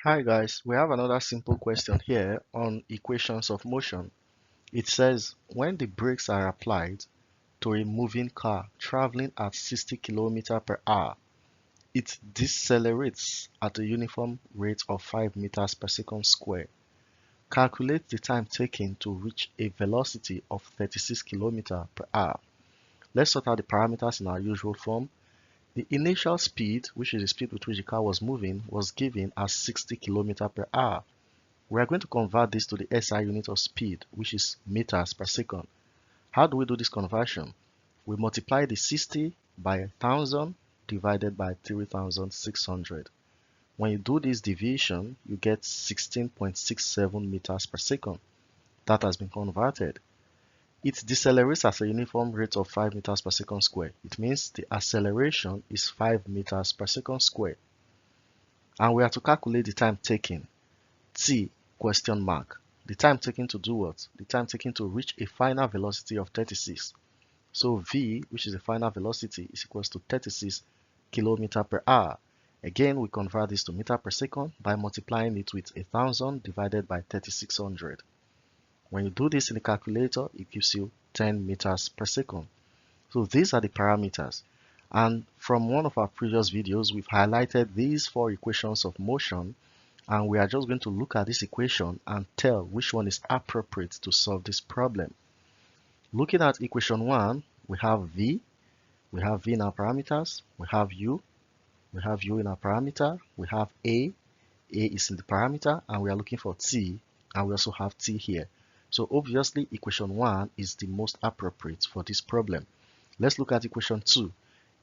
Hi guys, we have another simple question here on equations of motion. It says when the brakes are applied to a moving car traveling at 60 km per hour, it decelerates at a uniform rate of 5 meters per second square. Calculate the time taken to reach a velocity of 36 km per hour. Let's sort out the parameters in our usual form. The initial speed, which is the speed with which the car was moving, was given as 60 km per hour. We are going to convert this to the SI unit of speed, which is meters per second. How do we do this conversion? We multiply the 60 by 1000 divided by 3600. When you do this division, you get 16.67 meters per second. That has been converted. It decelerates at a uniform rate of 5 meters per second square. It means the acceleration is 5 meters per second square. And we have to calculate the time taken. T question mark. The time taken to do what? The time taken to reach a final velocity of 36. So V, which is the final velocity, is equals to 36 km per hour. Again, we convert this to meter per second by multiplying it with 1000 divided by 3600. When you do this in the calculator, it gives you 10 meters per second. So these are the parameters. And from one of our previous videos, we've highlighted these four equations of motion, and we are just going to look at this equation and tell which one is appropriate to solve this problem. Looking at equation 1, we have V in our parameters, we have U in our parameter, we have A is in the parameter, and we are looking for T, and we also have T here. So obviously equation 1 is the most appropriate for this problem. Let's look at equation 2.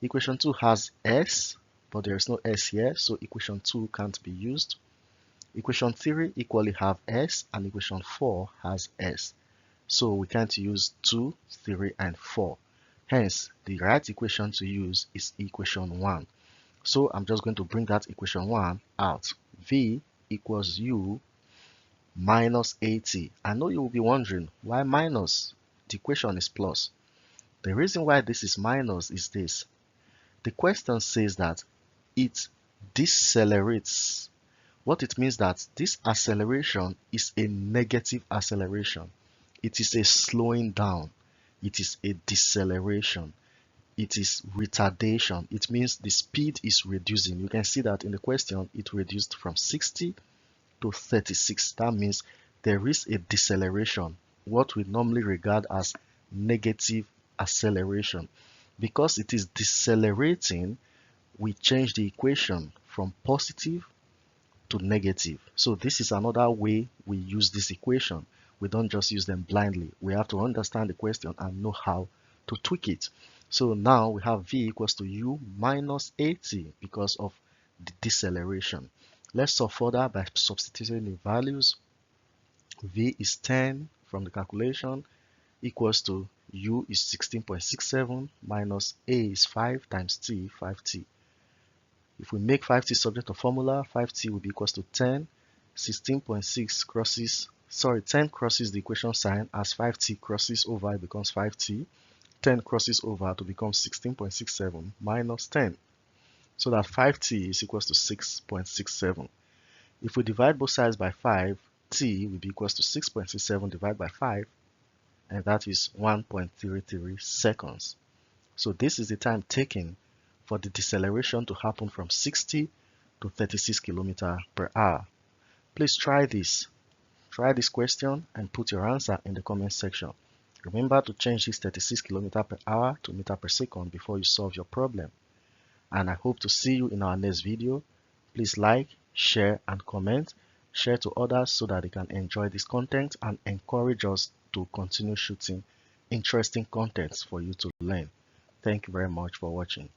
Equation 2 has S, but there is no S here, so equation 2 can't be used. Equation 3 equally have S, and equation 4 has S. So we can't use 2, 3, and 4. Hence, the right equation to use is equation 1. So I'm just going to bring that equation 1 out. V equals U minus AT. I know you will be wondering, why minus? The equation is plus. The reason why this is minus is this. The question says that it decelerates. What it means that this acceleration is a negative acceleration. It is a slowing down. It is a deceleration. It is retardation. It means the speed is reducing. You can see that in the question, it reduced from 60 to 36. That means there is a deceleration, what we normally regard as negative acceleration. Because it is decelerating, we change the equation from positive to negative. So this is another way we use this equation. We don't just use them blindly. We have to understand the question and know how to tweak it. So now we have V equals to U minus AT because of the deceleration. Let's solve further by substituting the values. V is 10 from the calculation equals to U is 16.67 minus A is 5 times T, 5T. If we make 5T subject to formula, 5T will be equals to 10. 16.6 crosses, 10 crosses the equation sign. As 5T crosses over, it becomes 5T. 10 crosses over to become 16.67 minus 10. So that 5T is equals to 6.67. If we divide both sides by 5, T will be equals to 6.67 divided by 5, and that is 1.33 seconds. So this is the time taken for the deceleration to happen from 60 to 36 km per hour. Please try this. Try this question and put your answer in the comment section. Remember to change this 36 km per hour to meter per second before you solve your problem. And I hope to see you in our next video. Please like, share, and comment. Share to others so that they can enjoy this content and encourage us to continue shooting interesting contents for you to learn. Thank you very much for watching.